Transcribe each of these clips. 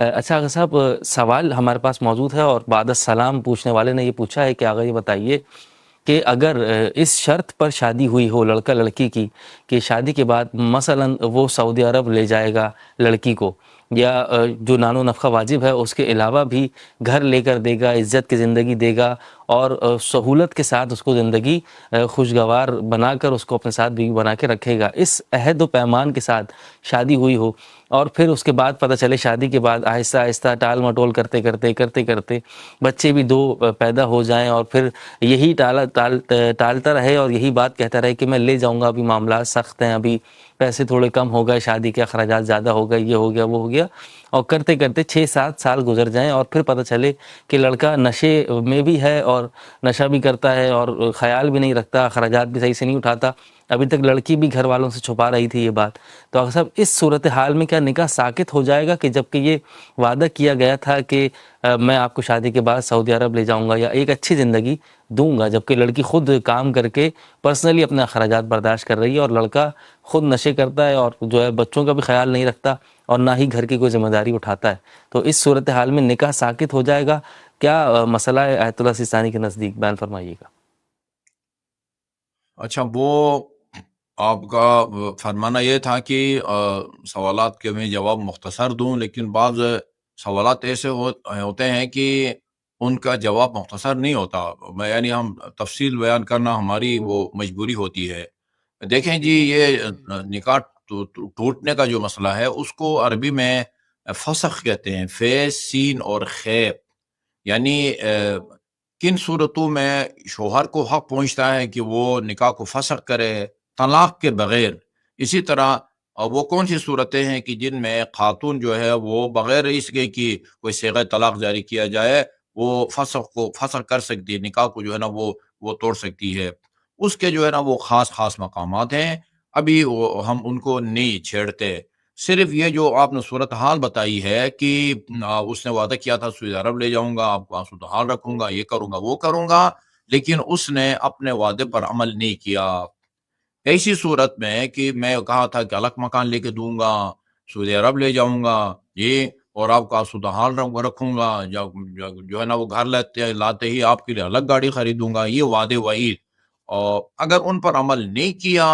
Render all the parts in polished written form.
اچھا آغا صاحب، سوال ہمارے پاس موجود ہے اور بعد السلام پوچھنے والے نے یہ پوچھا ہے کہ آغا یہ بتائیے کہ اگر اس شرط پر شادی ہوئی ہو لڑکا لڑکی کی کہ شادی کے بعد مثلا وہ سعودی عرب لے جائے گا لڑکی کو، یا جو نان و نفقہ واجب ہے اس کے علاوہ بھی گھر لے کر دے گا، عزت کی زندگی دے گا اور سہولت کے ساتھ اس کو زندگی خوشگوار بنا کر اس کو اپنے ساتھ بھی بنا کے رکھے گا، اس عہد و پیمان کے ساتھ شادی ہوئی ہو، اور پھر اس کے بعد پتہ چلے شادی کے بعد آہستہ آہستہ ٹال مٹول کرتے بچے بھی دو پیدا ہو جائیں، اور پھر یہی ٹالتا رہے اور یہی بات کہتا رہے کہ میں لے جاؤں گا، ابھی معاملات سخت ہیں، ابھی پیسے تھوڑے کم ہو گئے، شادی کے اخراجات زیادہ ہو گئے، یہ ہو گیا وہ ہو گیا، اور کرتے 6-7 سال گزر جائیں اور پھر پتہ چلے کہ لڑکا نشے میں بھی ہے اور نشہ بھی کرتا ہے اور خیال بھی نہیں رکھتا، اخراجات بھی صحیح سے نہیں اٹھاتا، ابھی تک لڑکی بھی گھر والوں سے چھپا رہی تھی یہ بات، تو اگر صاحب اس صورتحال میں کیا نکاح ساقط ہو جائے گا کہ جبکہ یہ وعدہ کیا گیا تھا کہ میں آپ کو شادی کے بعد سعودی عرب لے جاؤں گا یا ایک اچھی زندگی دوں گا، جبکہ لڑکی خود کام کر کے پرسنلی اپنے اخراجات برداشت کر رہی ہے اور لڑکا خود نشے کرتا ہے اور جو ہے بچوں کا بھی خیال نہیں رکھتا اور نہ ہی گھر کی کوئی ذمہ داری اٹھاتا ہے، تو اس صورتحال میں نکاح ساقط ہو جائے گا؟ کیا مسئلہ ہے آیت اللہ سیستانی کے نزدیک؟ بیان فرمائیے گا۔ اچھا، وہ آپ کا فرمانا یہ تھا کہ سوالات کے میں جواب مختصر دوں، لیکن بعض سوالات ایسے ہوتے ہیں کہ ان کا جواب مختصر نہیں ہوتا، یعنی ہم تفصیل بیان کرنا ہماری وہ مجبوری ہوتی ہے۔ دیکھیں جی، یہ نکاح ٹوٹنے کا جو مسئلہ ہے اس کو عربی میں فسخ کہتے ہیں، فے سین اور خے، یعنی کن صورتوں میں شوہر کو حق پہنچتا ہے کہ وہ نکاح کو فسخ کرے طلاق کے بغیر، اسی طرح وہ کون سی صورتیں ہیں کہ جن میں خاتون جو ہے وہ بغیر اس کے کہ کوئی صیغہ طلاق جاری کیا جائے وہ فسخ کر سکتی ہے، نکاح کو جو ہے نا وہ توڑ سکتی ہے، اس کے جو ہے نا وہ خاص مقامات ہیں، ابھی ہم ان کو نہیں چھیڑتے۔ صرف یہ جو آپ نے صورتحال بتائی ہے کہ اس نے وعدہ کیا تھا سعودی عرب لے جاؤں گا، آپ کو صورتحال رکھوں گا، یہ کروں گا وہ کروں گا، لیکن اس نے اپنے وعدے پر عمل نہیں کیا۔ ایسی صورت میں کہ میں کہا تھا کہ الگ مکان لے کے دوں گا، سعودی عرب لے جاؤں گا یہ، اور آپ کا صورتحال رکھوں گا، جو ہے نا وہ گھر لاتے ہی آپ کے لیے الگ گاڑی خریدوں گا، یہ وعدے وعید، اور اگر ان پر عمل نہیں کیا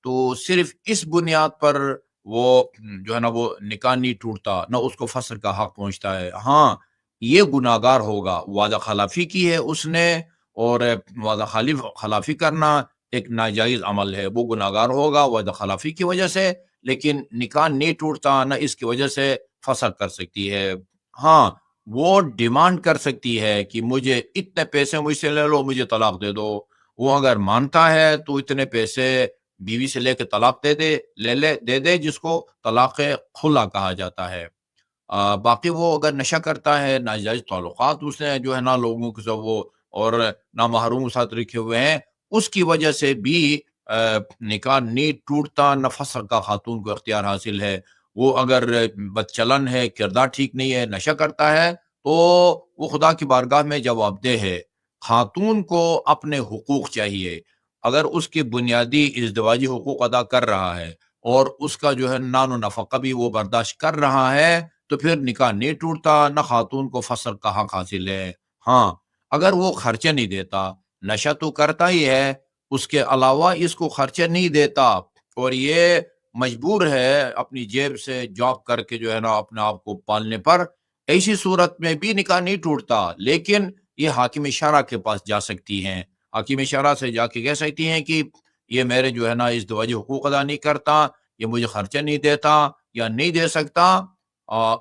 تو صرف اس بنیاد پر وہ جو ہے نا وہ نکاح نہیں ٹوٹتا، نہ اس کو فسخ کا حق پہنچتا ہے۔ ہاں، یہ گناہگار ہوگا، وعدہ خلافی کی ہے اس نے، اور وعدہ خلافی کرنا ایک ناجائز عمل ہے، وہ گناہگار ہوگا وعدہ خلافی کی وجہ سے، لیکن نکاح نہیں ٹوٹتا، نہ اس کی وجہ سے فسخ کر سکتی ہے۔ ہاں، وہ ڈیمانڈ کر سکتی ہے کہ مجھے اتنے پیسے مجھ سے لے لو، مجھے طلاق دے دو، وہ اگر مانتا ہے تو اتنے پیسے بیوی سے لے کے طلاق دے دے، جس کو طلاق خلا کہا جاتا ہے۔ باقی وہ اگر نشہ کرتا ہے، ناجائز تعلقات اس نے جو ہے نا لوگوں کے ساتھ وہ اور نامحرموں کے ساتھ رکھے ہوئے ہیں، اس کی وجہ سے بھی نکاح نہیں ٹوٹتا، نہ فسخ کا خاتون کو اختیار حاصل ہے۔ وہ اگر بد چلن ہے، کردار ٹھیک نہیں ہے، نشہ کرتا ہے، تو وہ خدا کی بارگاہ میں جواب دہ ہے۔ خاتون کو اپنے حقوق چاہیے، اگر اس کی بنیادی ازدواجی حقوق ادا کر رہا ہے اور اس کا جو ہے نان و نفقہ بھی وہ برداشت کر رہا ہے، تو پھر نکاح نہیں ٹوٹتا، نہ خاتون کو فسخ کا حق حاصل ہے۔ ہاں، اگر وہ خرچے نہیں دیتا، نشہ تو کرتا ہی ہے، اس کے علاوہ اس کو خرچے نہیں دیتا، اور یہ مجبور ہے اپنی جیب سے جاب کر کے جو ہے نا اپنے آپ کو پالنے پر، ایسی صورت میں بھی نکاح نہیں ٹوٹتا، لیکن یہ حاکم شرع کے پاس جا سکتی ہیں، حاکم شرع سے جا کے کہہ سکتی ہیں کہ یہ میرے جو ہے نا ازدواجی حقوق ادا نہیں کرتا، یہ مجھے خرچہ نہیں دیتا یا نہیں دے سکتا۔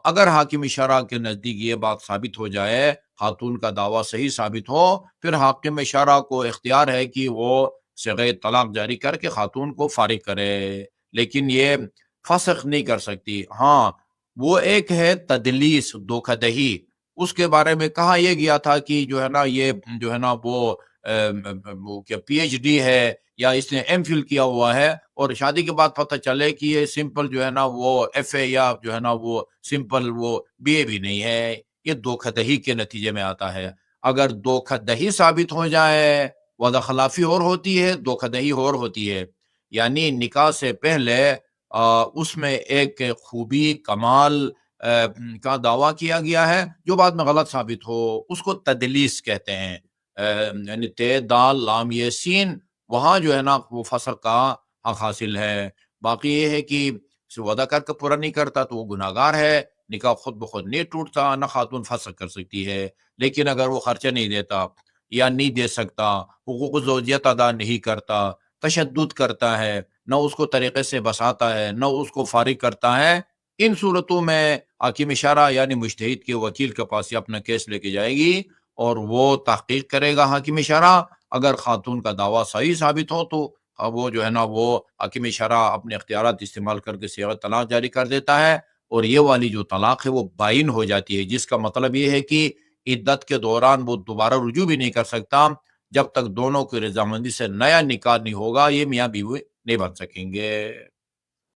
اگر حاکم شرع کے نزدیک یہ بات ثابت ہو جائے، خاتون کا دعویٰ صحیح ثابت ہو، پھر حاکم شرع کو اختیار ہے کہ وہ صیغہ طلاق جاری کر کے خاتون کو فارغ کرے، لیکن یہ فسخ نہیں کر سکتی۔ ہاں، وہ ایک ہے تدلیس، دھوکہ دہی، اس کے بارے میں کہا یہ گیا تھا کہ جو ہے نا یہ جو ہے نا وہ پی ایچ ڈی ہے یا اس نے ایم فل کیا ہوا ہے، اور شادی کے بعد پتہ چلے کہ یہ سمپل جو ہے نا وہ ایف اے یا جو ہے نا وہ سمپل وہ بی اے بھی نہیں ہے، یہ دھوکہ دہی کے نتیجے میں آتا ہے۔ اگر دھوکہ دہی ثابت ہو جائے، وعدہ خلافی اور ہوتی ہے، دھوکہ دہی اور ہوتی ہے، یعنی نکاح سے پہلے اس میں ایک خوبی، کمال کا دعویٰ کیا گیا ہے جو بعد میں غلط ثابت ہو، اس کو تدلیس کہتے ہیں۔ یعنی تے دال لام یہ سین، وہاں جو ہے نا وہ فصل کا حق حاصل ہے۔ باقی یہ ہے کہ وعدہ کر کے پورا نہیں کرتا تو وہ گناہ گار ہے، نکاح خود بخود نہیں ٹوٹتا، نہ خاتون فسخ کر سکتی ہے۔ لیکن اگر وہ خرچہ نہیں دیتا یا نہیں دے سکتا، حقوق زوجیت ادا نہیں کرتا، تشدد کرتا ہے، نہ اس کو طریقے سے بساتا ہے، نہ اس کو فارغ کرتا ہے، ان صورتوں میں حاکم شرع یعنی مجتہد کے وکیل کے پاس یہ اپنا کیس لے کے جائے گی اور وہ تحقیق کرے گا حاکم شرع۔ اگر خاتون کا دعویٰ صحیح ثابت ہو تو وہ جو ہے نا وہ حاکم شرع اپنے اختیارات استعمال کر کے صیغہ طلاق جاری کر دیتا ہے، اور یہ والی جو طلاق ہے وہ بائن ہو جاتی ہے، جس کا مطلب یہ ہے کہ عدت کے دوران وہ دوبارہ رجوع بھی نہیں کر سکتا جب تک دونوں کی رضامندی سے نیا نکاح نہیں ہوگا، یہ میاں بیوی نہیں بن سکیں گے۔